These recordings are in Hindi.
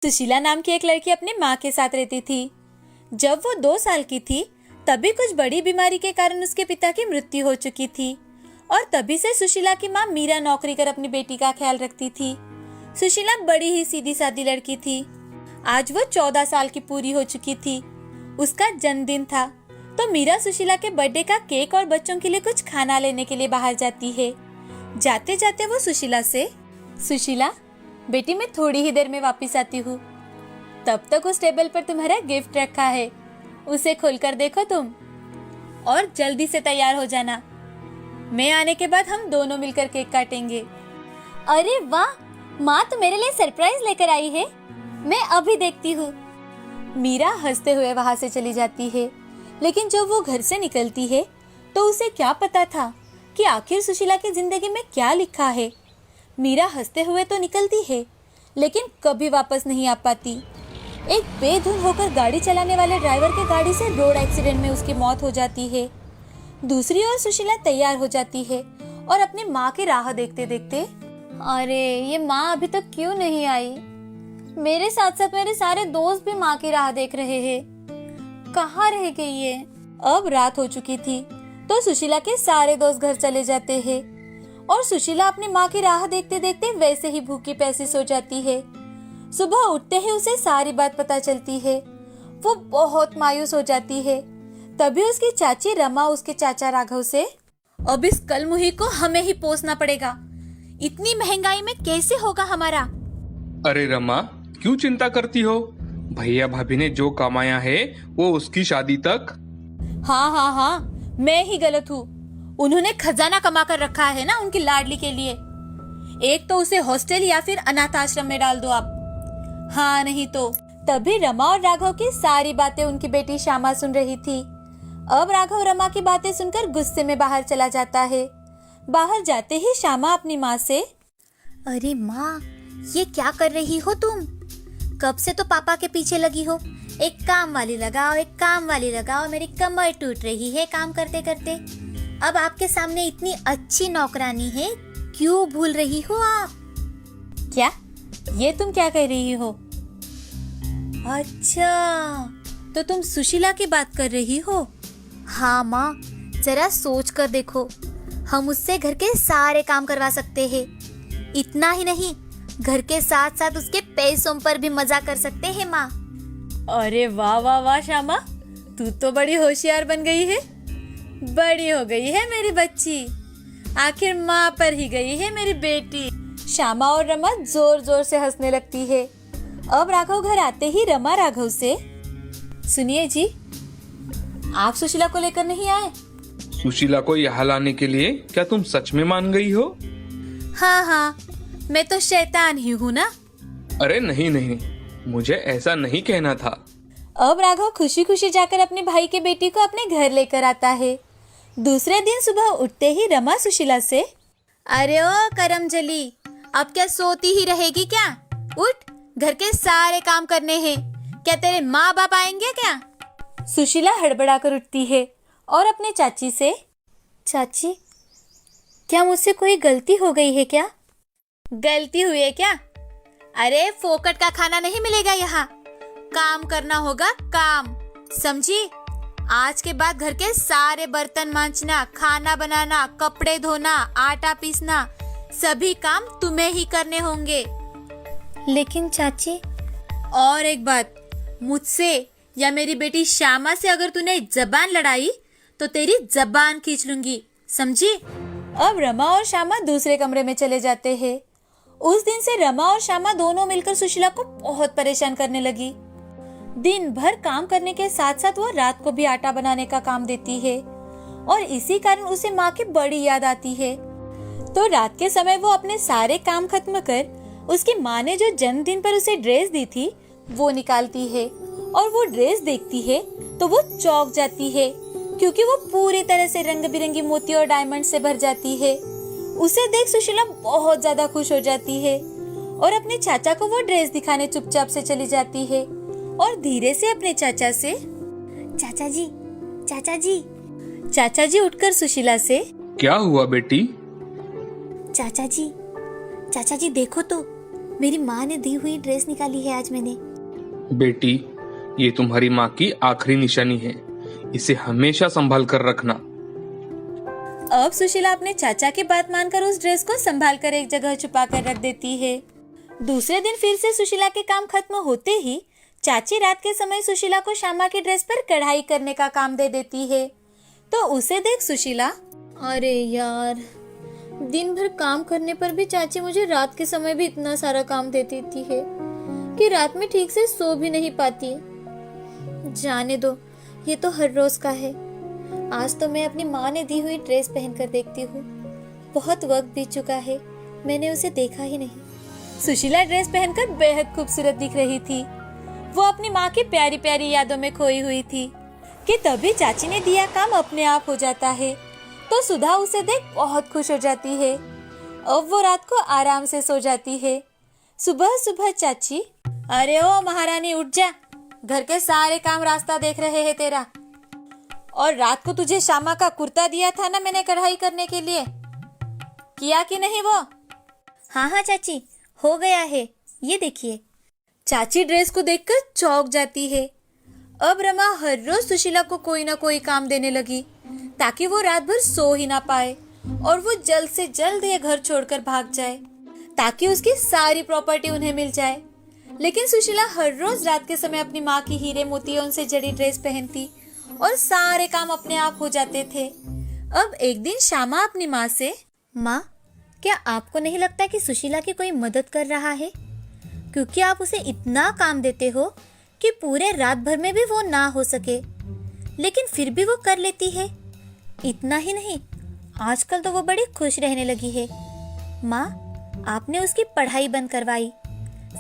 सुशीला नाम की एक लड़की अपनी माँ के साथ रहती थी। जब वो 2 साल की थी तभी कुछ बड़ी बीमारी के कारण उसके पिता की मृत्यु हो चुकी थी और तभी से सुशीला की माँ मीरा नौकरी कर अपनी बेटी का ख्याल रखती थी। सुशीला बड़ी ही सीधी सादी लड़की थी। आज वो 14 साल की पूरी हो चुकी थी। उसका जन्मदिन था तो मीरा सुशीला के बर्थडे का केक और बच्चों के लिए कुछ खाना लेने के लिए बाहर जाती है। जाते जाते वो सुशीला से, सुशीला बेटी मैं थोड़ी ही देर में वापस आती हूँ, तब तक उस टेबल पर तुम्हारा गिफ्ट रखा है, उसे खोलकर देखो तुम और जल्दी से तैयार हो जाना। मैं आने के बाद हम दोनों मिलकर केक काटेंगे। अरे वाह, माँ तो मेरे लिए सरप्राइज लेकर आई है, मैं अभी देखती हूँ। मीरा हंसते हुए वहां से चली जाती है, लेकिन जब वो घर से निकलती है तो उसे क्या पता था कि आखिर सुशीला की जिंदगी में क्या लिखा है। मीरा हंसते हुए तो निकलती है लेकिन कभी वापस नहीं आ पाती। एक बेधुन होकर गाड़ी चलाने वाले ड्राइवर के गाड़ी से रोड एक्सीडेंट में उसकी मौत हो जाती है। दूसरी ओर सुशीला तैयार हो जाती है और अपनी माँ की राह देखते देखते, अरे ये माँ अभी तक क्यों नहीं आई? मेरे साथ साथ मेरे सारे दोस्त भी माँ की राह देख रहे हैं, कहाँ रह गई है? अब रात हो चुकी थी तो सुशीला के सारे दोस्त घर चले जाते हैं और सुशीला अपनी माँ की राह देखते देखते वैसे ही भूखी प्यासी सो जाती है। सुबह उठते ही उसे सारी बात पता चलती है। वो बहुत मायूस हो जाती है। तभी उसकी चाची रमा उसके चाचा राघव से, अब इस कलमुही को हमें ही पोसना पड़ेगा, इतनी महंगाई में कैसे होगा हमारा? अरे रमा, क्यों चिंता करती हो? भैया भाभी ने जो कमाया है वो उसकी शादी तक। हाँ, मैं ही गलत हूँ। उन्होंने खजाना कमा कर रखा है ना उनकी लाडली के लिए। एक तो उसे हॉस्टल या फिर अनाथ आश्रम में डाल दो आप। हाँ नहीं तो। तभी रमा और राघव की सारी बातें उनकी बेटी श्यामा सुन रही थी। अब राघव रमा की बातें सुनकर गुस्से में बाहर चला जाता है। बाहर जाते ही श्यामा अपनी माँ से, अरे माँ, ये क्या कर रही हो तुम? कब से तो पापा के पीछे लगी हो, एक काम वाली लगाओ, एक काम वाली लगाओ, मेरी कमर टूट रही है काम करते करते। अब आपके सामने इतनी अच्छी नौकरानी है, क्यों भूल रही हो आप? क्या? ये तुम क्या कह रही हो? अच्छा, तो तुम सुशीला की बात कर रही हो? हाँ माँ, जरा सोच कर देखो, हम उससे घर के सारे काम करवा सकते हैं। इतना ही नहीं, घर के साथ साथ उसके पैसों पर भी मजा कर सकते हैं माँ। अरे वाह वाह वाह श्यामा, तू तो बड़ी होशियार बन गई है। बड़ी हो गई है मेरी बच्ची, आखिर माँ पर ही गई है मेरी बेटी। श्यामा और रमा जोर जोर से हंसने लगती है। अब राघव घर आते ही रमा राघव से, सुनिए जी, आप सुशीला को लेकर नहीं आए? सुशीला को यहाँ लाने के लिए क्या तुम सच में मान गई हो? हाँ, मैं तो शैतान ही हूँ ना। अरे नहीं, मुझे ऐसा नहीं कहना था। अब राघव खुशी खुशी जाकर अपने भाई के बेटी को अपने घर लेकर आता है। दूसरे दिन सुबह उठते ही रमा सुशीला से, अरे ओ करमजली, अब क्या सोती ही रहेगी क्या? उठ, घर के सारे काम करने हैं। क्या तेरे माँ बाप आएंगे क्या? सुशीला हड़बड़ाकर उठती है और अपने चाची से, चाची, क्या मुझसे कोई गलती हो गई है क्या? गलती हुई है क्या? अरे फोकट का खाना नहीं मिलेगा यहाँ, काम करना होगा, काम, समझी? आज के बाद घर के सारे बर्तन मांजना, खाना बनाना, कपड़े धोना, आटा पीसना, सभी काम तुम्हें ही करने होंगे। लेकिन चाची, और एक बात, मुझसे या मेरी बेटी श्यामा से अगर तूने जबान लड़ाई तो तेरी जबान खींच लूंगी, समझी? अब रमा और श्यामा दूसरे कमरे में चले जाते हैं। उस दिन से रमा और श्यामा दोनों मिलकर सुशीला को बहुत परेशान करने लगी। दिन भर काम करने के साथ साथ वो रात को भी आटा बनाने का काम देती है और इसी कारण उसे माँ की बड़ी याद आती है। तो रात के समय वो अपने सारे काम खत्म कर उसकी माँ ने जो जन्मदिन पर उसे ड्रेस दी थी वो निकालती है और वो ड्रेस देखती है तो वो चौंक जाती है, क्योंकि वो पूरी तरह से रंग बिरंगी मोती और डायमंड से भर जाती है। उसे देख सुशीला बहुत ज्यादा खुश हो जाती है और अपने चाचा को वो ड्रेस दिखाने चुपचाप से चली जाती है और धीरे से अपने चाचा से, चाचा जी उठकर सुशीला से, क्या हुआ बेटी? चाचा जी देखो तो, मेरी माँ ने दी हुई ड्रेस निकाली है आज मैंने। बेटी, ये तुम्हारी माँ की आखिरी निशानी है, इसे हमेशा संभाल कर रखना। अब सुशीला अपने चाचा की बात मानकर उस ड्रेस को संभाल कर एक जगह छुपा कर रख देती है। दूसरे दिन फिर से सुशीला के काम खत्म होते ही चाची रात के समय सुशीला को श्यामा की ड्रेस पर कढ़ाई करने का काम दे देती है। तो उसे देख सुशीला, अरे यार, दिन भर काम करने पर भी चाची मुझे रात के समय भी इतना सारा काम दे देती है कि रात में ठीक से सो भी नहीं पाती। जाने दो, ये तो हर रोज का है। आज तो मैं अपनी माँ ने दी हुई ड्रेस पहनकर देखती हूँ। बहुत वक्त बीत चुका है, मैंने उसे देखा ही नहीं। सुशीला ड्रेस पहनकर बेहद खूबसूरत दिख रही थी। वो अपनी माँ की प्यारी प्यारी यादों में खोई हुई थी कि तभी चाची ने दिया काम अपने आप हो जाता है। तो सुधा उसे देख बहुत खुश हो जाती है। अब वो रात को आराम से सो जाती है। सुबह सुबह चाची, अरे ओ महारानी उठ जा, घर के सारे काम रास्ता देख रहे हैं तेरा। और रात को तुझे श्यामा का कुर्ता दिया था ना मैंने कढ़ाई करने के लिए, किया कि नहीं वो? हाँ हाँ चाची, हो गया है, ये देखिए। चाची ड्रेस को देखकर चौंक जाती है। अब रमा हर रोज सुशीला को कोई ना कोई काम देने लगी ताकि वो रात भर सो ही ना पाए और वो जल्द से जल्द ये घर छोड़कर भाग जाए ताकि उसकी सारी प्रॉपर्टी उन्हें मिल जाए। लेकिन सुशीला हर रोज रात के समय अपनी माँ की हीरे मोतियों से जड़ी ड्रेस पहनती और सारे काम अपने आप हो जाते थे। अब एक दिन श्यामा अपनी माँ से, माँ, क्या आपको नहीं लगता कि सुशीला की कोई मदद कर रहा है? क्योंकि आप उसे इतना काम देते हो कि पूरे रात भर में भी वो ना हो सके, लेकिन फिर भी वो कर लेती है। इतना ही नहीं, आजकल तो वो बड़ी खुश रहने लगी है। माँ, आपने उसकी पढ़ाई बंद करवाई,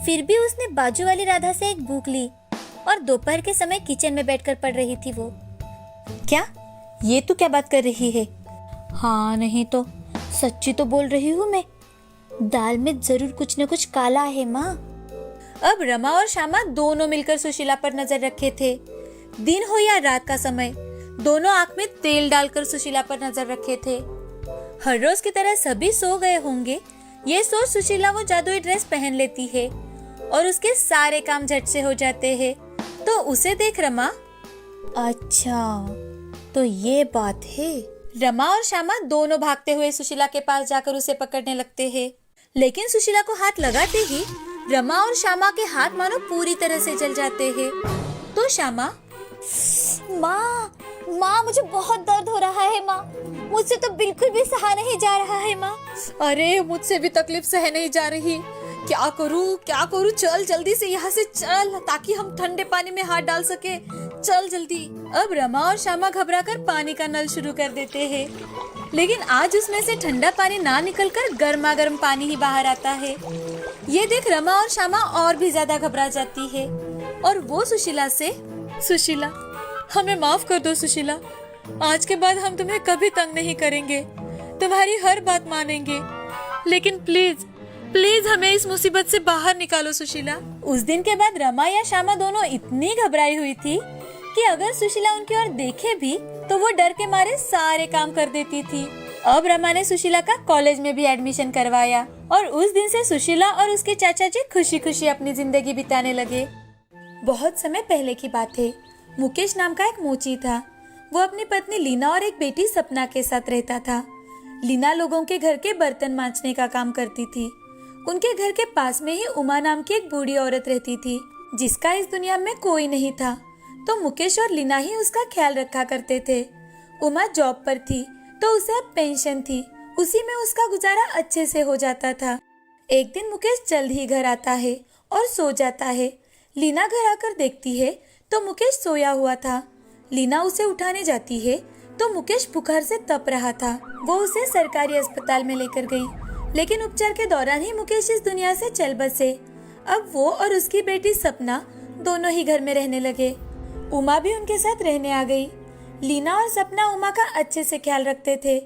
फिर भी उसने बाजू वाली राधा से एक बुक ली और दोपहर के समय किचन में बैठकर पढ़ रही थी वो। क्या? ये तू क्या बात कर रही है? हाँ नहीं तो सच्ची तो बोल रही हूँ मैं। दाल में जरूर कुछ न कुछ काला है माँ। अब रमा और श्यामा दोनों मिलकर सुशीला पर नजर रखे थे। दिन हो या रात का समय, दोनों आंख में तेल डालकर सुशीला पर नजर रखे थे। हर रोज की तरह सभी सो गए होंगे, ये सोच सुशीला वो जादुई ड्रेस पहन लेती है और उसके सारे काम झट से हो जाते हैं। तो उसे देख रमा, अच्छा तो ये बात है। रमा और श्यामा दोनों भागते हुए सुशीला के पास जाकर उसे पकड़ने लगते हैं। लेकिन सुशीला को हाथ लगाते ही रमा और श्यामा के हाथ मानो पूरी तरह से जल जाते हैं। तो श्यामा, माँ मुझे बहुत दर्द हो रहा है माँ, मुझसे तो बिल्कुल भी सहा नहीं जा रहा है माँ। अरे मुझसे भी तकलीफ सह नहीं जा रही, क्या करूँ? चल जल्दी से यहाँ से चल ताकि हम ठंडे पानी में हाथ डाल सके, चल जल्दी। अब रमा और श्यामा घबराकर पानी का नल शुरू कर देते हैं, लेकिन आज उसमें से ठंडा पानी ना निकलकर गर्मा गर्म पानी ही बाहर आता है। ये देख रमा और श्यामा और भी ज्यादा घबरा जाती है और वो सुशीला से, सुशीला हमें माफ कर दो सुशीला, आज के बाद हम तुम्हें कभी तंग नहीं करेंगे, तुम्हारी हर बात मानेंगे, लेकिन प्लीज प्लीज हमें इस मुसीबत से बाहर निकालो सुशीला। उस दिन के बाद रमा या श्यामा दोनों इतनी घबराई हुई थी कि अगर सुशीला उनकी ओर देखे भी तो वो डर के मारे सारे काम कर देती थी। अब रमा ने सुशीला का कॉलेज में भी एडमिशन करवाया और उस दिन से सुशीला और उसके चाचा जी खुशी खुशी अपनी जिंदगी बिताने लगे। बहुत समय पहले की बात है। मुकेश नाम का एक मोची था। वो अपनी पत्नी लीना और एक बेटी सपना के साथ रहता था। लीना लोगों के घर के बर्तन मांजने का काम करती थी। उनके घर के पास में ही उमा नाम की एक बूढ़ी औरत रहती थी जिसका इस दुनिया में कोई नहीं था, तो मुकेश और लीना ही उसका ख्याल रखा करते थे। उमा जॉब पर थी तो उसे अब पेंशन थी, उसी में उसका गुजारा अच्छे से हो जाता था। एक दिन मुकेश जल्द ही घर आता है और सो जाता है। लीना घर आकर देखती है तो मुकेश सोया हुआ था। लीना उसे उठाने जाती है तो मुकेश बुखार से तप रहा था। वो उसे सरकारी अस्पताल में लेकर गई, लेकिन उपचार के दौरान ही मुकेश इस दुनिया से चल बसे। अब वो और उसकी बेटी सपना दोनों ही घर में रहने लगे। उमा भी उनके साथ रहने आ गई। लीना और सपना उमा का अच्छे से ख्याल रखते थे।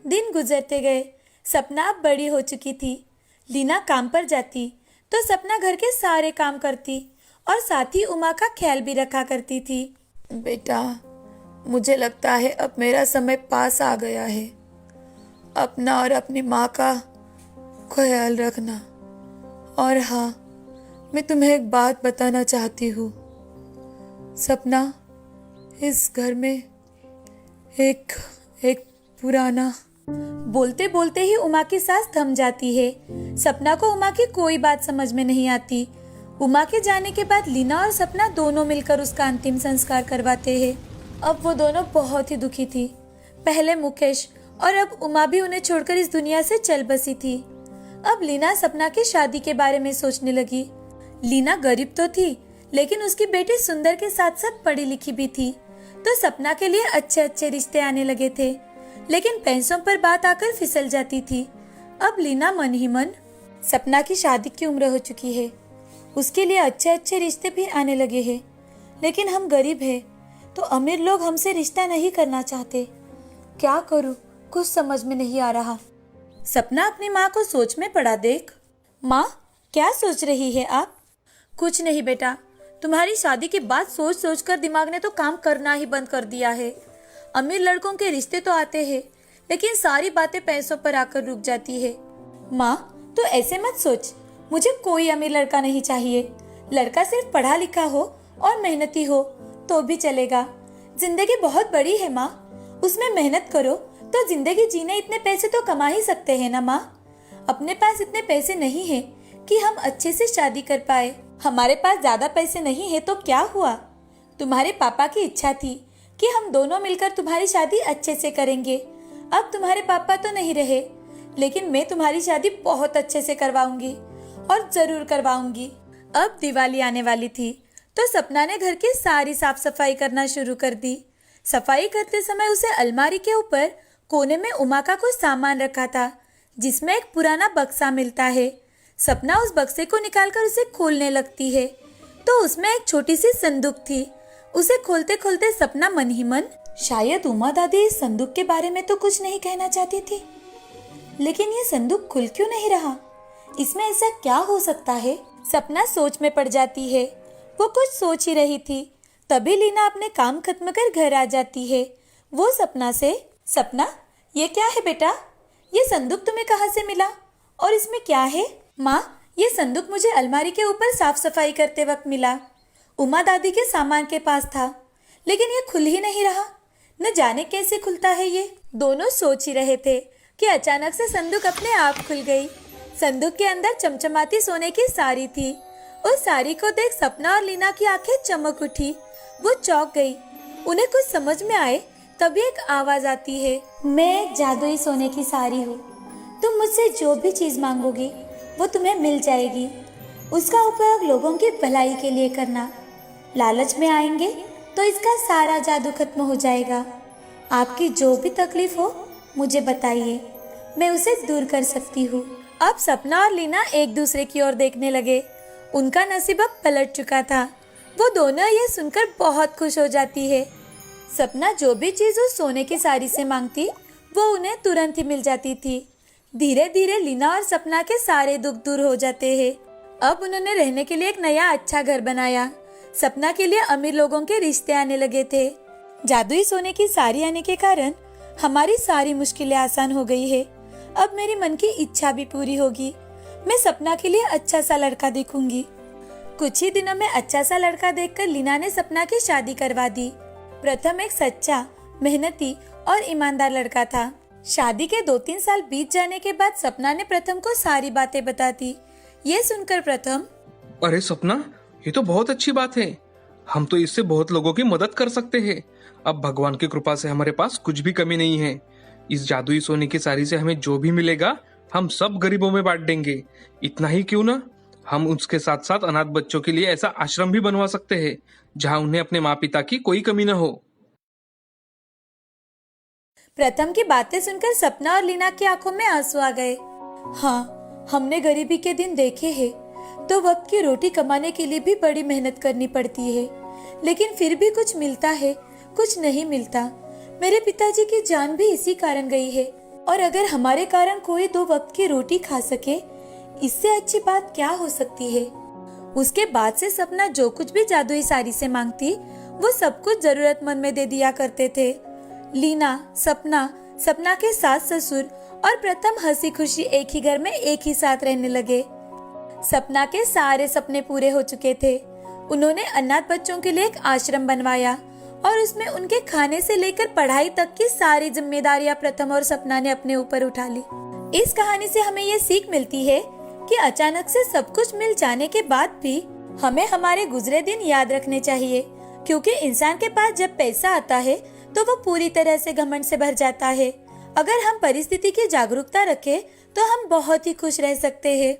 दिन गुजरते गए। सपना अब बड़ी हो चुकी थी। लीना काम पर जाती तो सपना घर के सारे काम करती और साथ ही उमा का ख्याल भी रखा करती थी। बेटा, मुझे लगता है अब मेरा समय पास आ गया है। अपना और अपनी माँ का ख्याल रखना और हाँ, मैं तुम्हें एक बात बताना चाहती हूँ सपना, इस घर में एक एक पुराना। बोलते बोलते ही उमा की सांस थम जाती है। सपना को उमा की कोई बात समझ में नहीं आती। उमा के जाने के बाद लीना और सपना दोनों मिलकर उसका अंतिम संस्कार करवाते हैं। अब वो दोनों बहुत ही दुखी थी। पहले मुकेश और अब उमा भी उन्हें छोड़कर इस दुनिया से चल बसी थी। अब लीना सपना की शादी के बारे में सोचने लगी। लीना गरीब तो थी, लेकिन उसकी बेटी सुंदर के साथ साथ पढ़ी लिखी भी थी, तो सपना के लिए अच्छे अच्छे रिश्ते आने लगे थे। लेकिन पैसों पर बात आकर फिसल जाती थी। अब लीना मन ही मन, सपना की शादी की उम्र हो चुकी है, उसके लिए अच्छे अच्छे रिश्ते भी आने लगे हैं, लेकिन हम गरीब हैं, तो अमीर लोग हमसे रिश्ता नहीं करना चाहते। क्या करूं, कुछ समझ में नहीं आ रहा। सपना अपनी माँ को सोच में पड़ा देख। माँ, क्या सोच रही है आप? कुछ नहीं बेटा, तुम्हारी शादी की बात सोच सोच कर दिमाग ने तो काम करना ही बंद कर दिया है। अमीर लड़कों के रिश्ते तो आते हैं, लेकिन सारी बातें पैसों पर आकर रुक जाती है। माँ, तो ऐसे मत सोच, मुझे कोई अमीर लड़का नहीं चाहिए। लड़का सिर्फ पढ़ा लिखा हो और मेहनती हो तो भी चलेगा। जिंदगी बहुत बड़ी है माँ, उसमें मेहनत करो तो जिंदगी जीने इतने पैसे तो कमा ही सकते हैं ना माँ। अपने पास इतने पैसे नहीं है कि हम अच्छे से शादी कर पाए। हमारे पास ज्यादा पैसे नहीं है तो क्या हुआ? तुम्हारे पापा की इच्छा थी कि हम दोनों मिलकर तुम्हारी शादी अच्छे से करेंगे। अब तुम्हारे पापा तो नहीं रहे, लेकिन मैं तुम्हारी शादी बहुत अच्छे से करवाऊंगी और जरूर करवाऊंगी। अब दिवाली आने वाली थी, तो सपना ने घर की सारी साफ सफाई करना शुरू कर दी। सफाई करते समय उसे अलमारी के ऊपर कोने में उमा का कुछ सामान रखा था, जिसमें एक पुराना बक्सा मिलता है। सपना उस बक्से को निकालकर उसे खोलने लगती है, तो उसमें एक छोटी सी संदूक थी। उसे खोलते खोलते सपना मन ही मन, शायद उमा दादी इस संदूक के बारे में तो कुछ नहीं कहना चाहती थी, लेकिन ये संदूक खुल क्यों नहीं रहा? इसमें ऐसा क्या हो सकता है? सपना सोच में पड़ जाती है। वो कुछ सोच ही रही थी, तभी लीना अपने काम खत्म कर घर आ जाती है। वो सपना से, सपना, ये क्या है बेटा? ये संदूक तुम्हें कहाँ से मिला और इसमें क्या है? माँ, ये संदूक मुझे अलमारी के ऊपर साफ सफाई करते वक्त मिला। उमा दादी के सामान के पास था, लेकिन ये खुल ही नहीं रहा। न जाने कैसे खुलता है ये। दोनों सोच ही रहे थे कि अचानक से संदूक अपने आप खुल गई। संदूक के अंदर चमचमाती सोने की साड़ी थी। उस साड़ी को देख सपना और लीना की आंखें चमक उठी। वो चौंक गई। उन्हें कुछ समझ में आए तभी एक आवाज आती है, मैं एक जादुई सोने की साड़ी हूँ। तुम मुझसे जो भी चीज मांगोगी वो तुम्हें मिल जाएगी। उसका उपयोग लोगों की भलाई के लिए करना। लालच में आएंगे तो इसका सारा जादू खत्म हो जाएगा। आपकी जो भी तकलीफ हो मुझे बताइए, मैं उसे दूर कर सकती हूँ। अब सपना और लीना एक दूसरे की ओर देखने लगे। उनका नसीब अब पलट चुका था। वो दोनों ये सुनकर बहुत खुश हो जाती है। सपना जो भी चीज उस सोने की साड़ी से मांगती वो उन्हें तुरंत ही मिल जाती थी। धीरे धीरे लीना और सपना के सारे दुख दूर हो जाते हैं। अब उन्होंने रहने के लिए एक नया अच्छा घर बनाया। सपना के लिए अमीर लोगों के रिश्ते आने लगे थे। जादुई सोने की साड़ी आने के कारण हमारी सारी मुश्किलें आसान हो गई है। अब मेरी मन की इच्छा भी पूरी होगी। मैं सपना के लिए अच्छा सा लड़का देखूंगी। कुछ ही दिनों में अच्छा सा लड़का देखकर लीना ने सपना की शादी करवा दी। प्रथम एक सच्चा, मेहनती और ईमानदार लड़का था। शादी के 2-3 साल बीत जाने के बाद सपना ने प्रथम को सारी बातें बता दी। ये सुनकर प्रथम, अरे सपना, ये तो बहुत अच्छी बात है। हम तो इससे बहुत लोगों की मदद कर सकते हैं। अब भगवान की कृपा से हमारे पास कुछ भी कमी नहीं है। इस जादुई सोने की साड़ी से हमें जो भी मिलेगा हम सब गरीबों में बांट देंगे। इतना ही क्यों ना, हम उसके साथ साथ अनाथ बच्चों के लिए ऐसा आश्रम भी बनवा सकते हैं जहां उन्हें अपने माँ पिता की कोई कमी न हो। प्रथम की बातें सुनकर सपना और लीना की आंखों में आंसू आ गए। हाँ, हमने गरीबी के दिन देखे हैं, तो वक्त की रोटी कमाने के लिए भी बड़ी मेहनत करनी पड़ती है, लेकिन फिर भी कुछ मिलता है, कुछ नहीं मिलता। मेरे पिताजी की जान भी इसी कारण गई है, और अगर हमारे कारण कोई 2 वक्त की रोटी खा सके, इससे अच्छी बात क्या हो सकती है। उसके बाद से सपना जो कुछ भी जादुई साड़ी से मांगती वो सब कुछ जरूरतमंद में दे दिया करते थे। लीना, सपना, सपना के सास ससुर और प्रथम हंसी खुशी एक ही घर में एक ही साथ रहने लगे। सपना के सारे सपने पूरे हो चुके थे। उन्होंने अनाथ बच्चों के लिए एक आश्रम बनवाया और उसमें उनके खाने से लेकर पढ़ाई तक की सारी जिम्मेदारियां प्रथम और सपना ने अपने ऊपर उठा ली। इस कहानी से हमें ये सीख मिलती है कि अचानक से सब कुछ मिल जाने के बाद भी हमें हमारे गुजरे दिन याद रखने चाहिए, क्योंकि इंसान के पास जब पैसा आता है तो वो पूरी तरह से घमंड से भर जाता है। अगर हम परिस्थिति की जागरूकता रखें तो हम बहुत ही खुश रह सकते हैं।